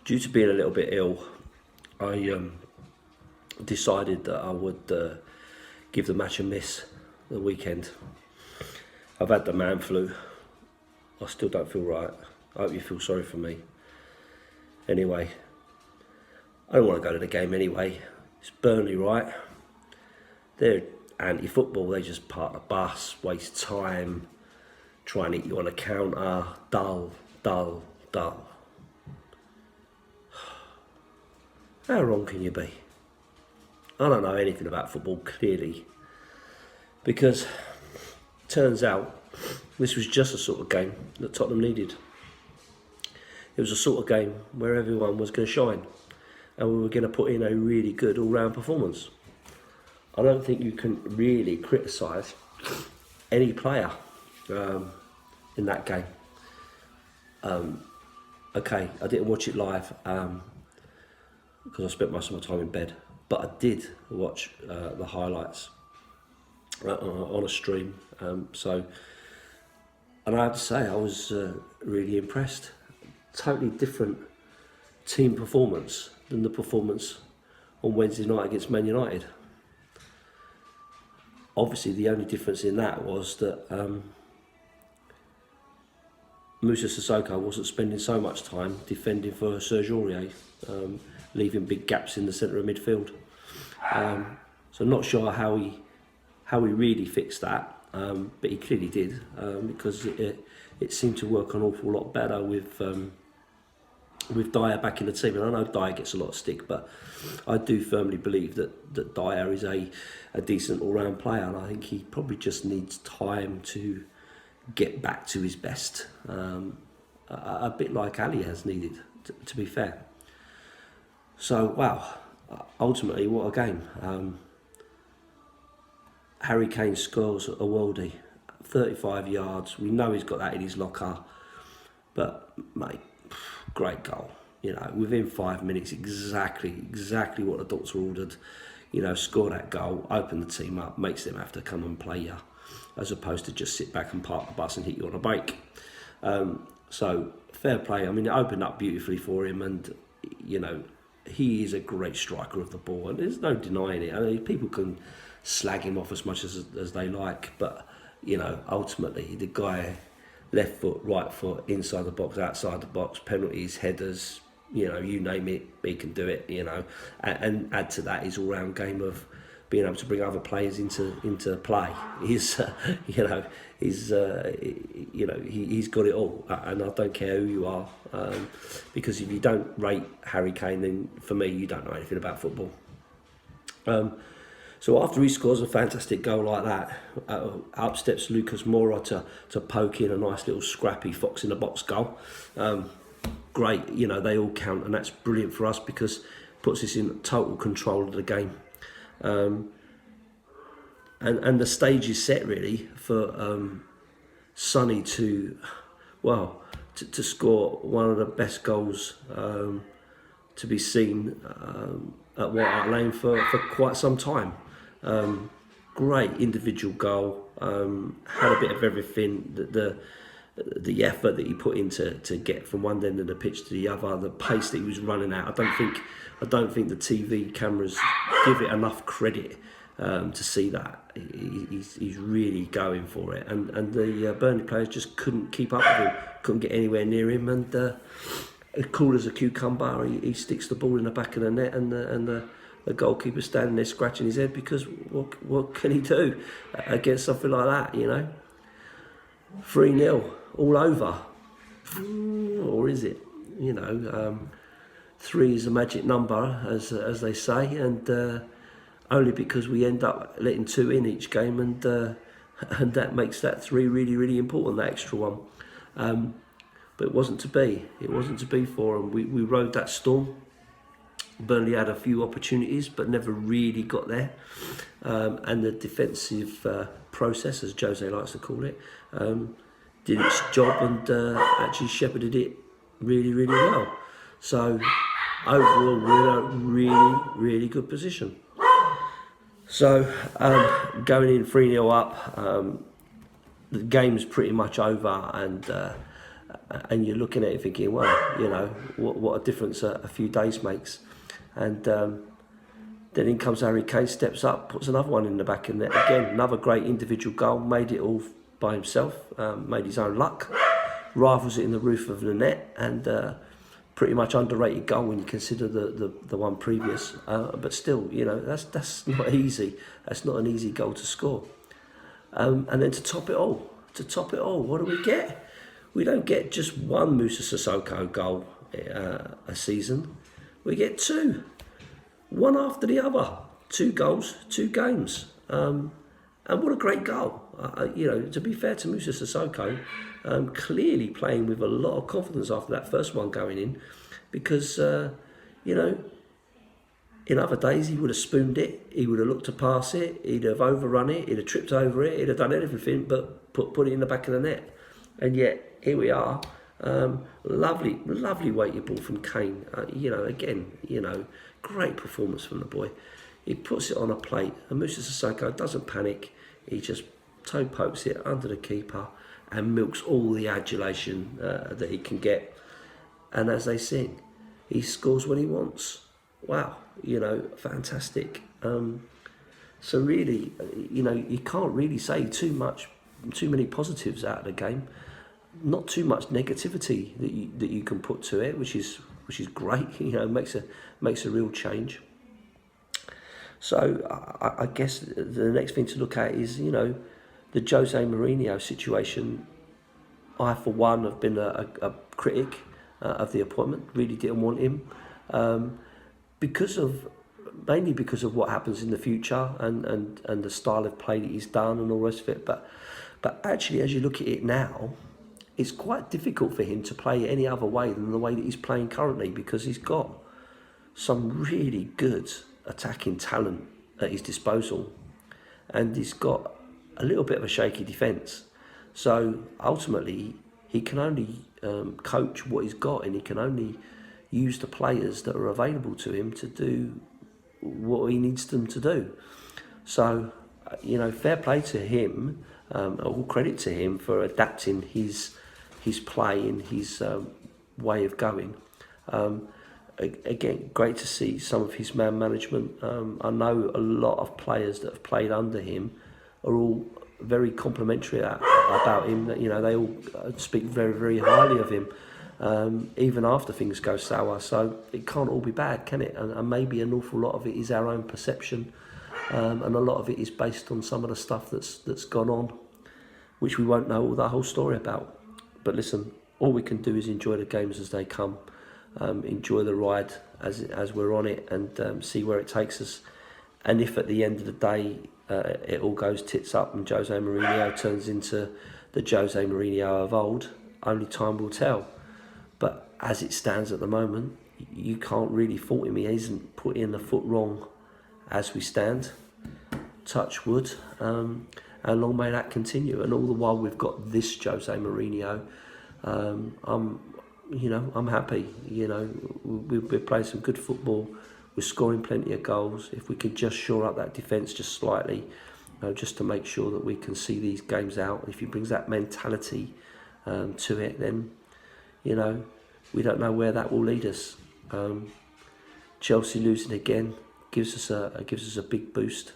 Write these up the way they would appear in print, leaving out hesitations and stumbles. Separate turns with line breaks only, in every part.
due to being a little bit ill, I decided that I would give the match a miss the weekend. I've had the man flu. I still don't feel right. I hope you feel sorry for me. Anyway, I don't want to go to the game anyway. It's Burnley, right? They're anti-football. They just park the bus, waste time, try and hit you on a counter. Dull, dull, dull. How wrong can you be? I don't know anything about football, clearly, because turns out this was just the sort of game that Tottenham needed. It was a sort of game where everyone was going to shine and we were going to put in a really good all-round performance. I don't think you can really criticise any player in that game. Okay, I didn't watch it live because I spent most of my time in bed, but I did watch the highlights on a stream. And I have to say, I was really impressed. Totally different team performance than the performance on Wednesday night against Man United. Obviously, the only difference in that was that Moussa Sissoko wasn't spending so much time defending for Serge Aurier, leaving big gaps in the centre of midfield. So not sure how he really fixed that, but he clearly did, because it seemed to work an awful lot better with Dyer back in the team. And I know Dyer gets a lot of stick, but I do firmly believe that Dyer is a decent all-round player, and I think he probably just needs time to get back to his best, a bit like Ali has needed, to be fair. So, wow, ultimately, what a game. Harry Kane scores a worldie, 35 yards. We know he's got that in his locker, but, mate, great goal. You know, within 5 minutes, exactly what the doctor ordered. You know, score that goal, open the team up, makes them have to come and play you, as opposed to just sit back and park the bus and hit you on a break. So, fair play. I mean, it opened up beautifully for him, and, you know, he is a great striker of the ball, and there's no denying it. I mean, people can slag him off as much as they like, but, you know, ultimately, the guy, left foot, right foot, inside the box, outside the box, penalties, headers, you know, you name it, he can do it, you know. And add to that his all-round game of being able to bring other players into play. He's, you know, he's got it all, and I don't care who you are, because if you don't rate Harry Kane, then for me, you don't know anything about football. So after he scores a fantastic goal like that, up steps Lucas Moura to poke in a nice little scrappy fox in the box goal. Great, you know, they all count, and that's brilliant for us because it puts us in total control of the game. And the stage is set really for Sonny to score one of the best goals to be seen at White Hart Lane for quite some time. Great individual goal, had a bit of everything. The effort that he put into to get from one end of the pitch to the other, the pace that he was running at. I don't think the TV cameras give it enough credit to see that. He's really going for it, and the Burnley players just couldn't keep up with him, couldn't get anywhere near him, and cool as a cucumber, he sticks the ball in the back of the net, and the goalkeeper standing there scratching his head because what can he do against something like that, you know? 3-0, all over. Or is it? You know, 3 is a magic number, as they say, and only because we end up letting 2 in each game, and that makes that 3 really, really important, that extra one. But it wasn't to be. It wasn't to be for them. We rode that storm. Burnley had a few opportunities, but never really got there. And the defensive process, as Jose likes to call it, did its job and actually shepherded it really, really well. So overall, we're in a really, really good position. So going in 3-0 up, the game's pretty much over, and and you're looking at it thinking, well, you know, what a difference a few days makes. And then in comes Harry Kane, steps up, puts another one in the back of the net. Again, another great individual goal, made it all by himself, made his own luck, rivals it in the roof of the net, and pretty much underrated goal when you consider the one previous. But still, you know, that's not easy. That's not an easy goal to score. And then to top it all, what do we get? We don't get just one Musa Sissoko goal a season. We get two, one after the other. 2 goals, 2 games. And what a great goal. You know, to be fair to Musa Sissoko, clearly playing with a lot of confidence after that first one going in, because, you know, in other days he would have spooned it, he would have looked to pass it, he'd have overrun it, he'd have tripped over it, he'd have done everything but put it in the back of the net. And yet, here we are. Lovely weighted ball from Kane. You know, again, you know, great performance from the boy. He puts it on a plate, and Musa Sissoko doesn't panic. He just toe pokes it under the keeper and milks all the adulation that he can get. And as they sing, he scores when he wants. Wow, you know, fantastic. So really, you know, you can't really say too many positives out of the game. Not too much negativity that you can put to it, which is great. You know, makes a real change. So I guess the next thing to look at is, you know, the Jose Mourinho situation. I, for one, have been a critic of the appointment. Really didn't want him, mainly because of what happens in the future and the style of play that he's done and all the rest of it. But actually, as you look at it now, it's quite difficult for him to play any other way than the way that he's playing currently, because he's got some really good attacking talent at his disposal, and he's got a little bit of a shaky defence. So ultimately, he can only coach what he's got, and he can only use the players that are available to him to do what he needs them to do. So, you know, fair play to him, all credit to him for adapting his play and his way of going. Again, great to see some of his man management. I know a lot of players that have played under him are all very complimentary about him. That, you know, they all speak very, very highly of him, even after things go sour. So it can't all be bad, can it? And maybe an awful lot of it is our own perception, and a lot of it is based on some of the stuff that's gone on, which we won't know the whole story about. But listen, all we can do is enjoy the games as they come, enjoy the ride as we're on it, and see where it takes us. And if at the end of the day it all goes tits up and Jose Mourinho turns into the Jose Mourinho of old, only time will tell. But as it stands at the moment, you can't really fault him. He isn't putting the foot wrong as we stand. Touch wood. And long may that continue. And all the while we've got this Jose Mourinho, I'm happy. You know, we're playing some good football. We're scoring plenty of goals. If we can just shore up that defence just slightly, just to make sure that we can see these games out. If he brings that mentality to it, then, you know, we don't know where that will lead us. Chelsea losing again gives us a big boost.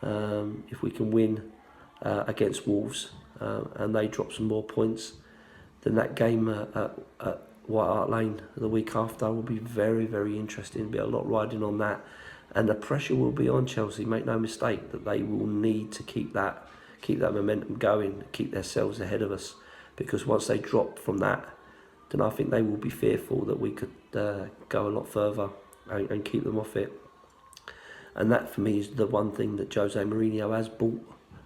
If we can win against Wolves and they drop some more points, then that game at White Hart Lane the week after will be very, very interesting. There'll be a lot riding on that, and the pressure will be on Chelsea. Make no mistake that they will need to keep that momentum going, keep themselves ahead of us, because once they drop from that, then I think they will be fearful that we could go a lot further and keep them off it. And that, for me, is the one thing that Jose Mourinho has brought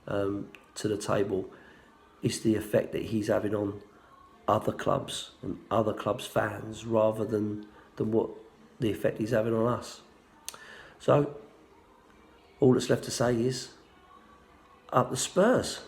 to the table, is the effect that he's having on other clubs and other clubs' fans, rather than what the effect he's having on us. So all that's left to say is up the Spurs.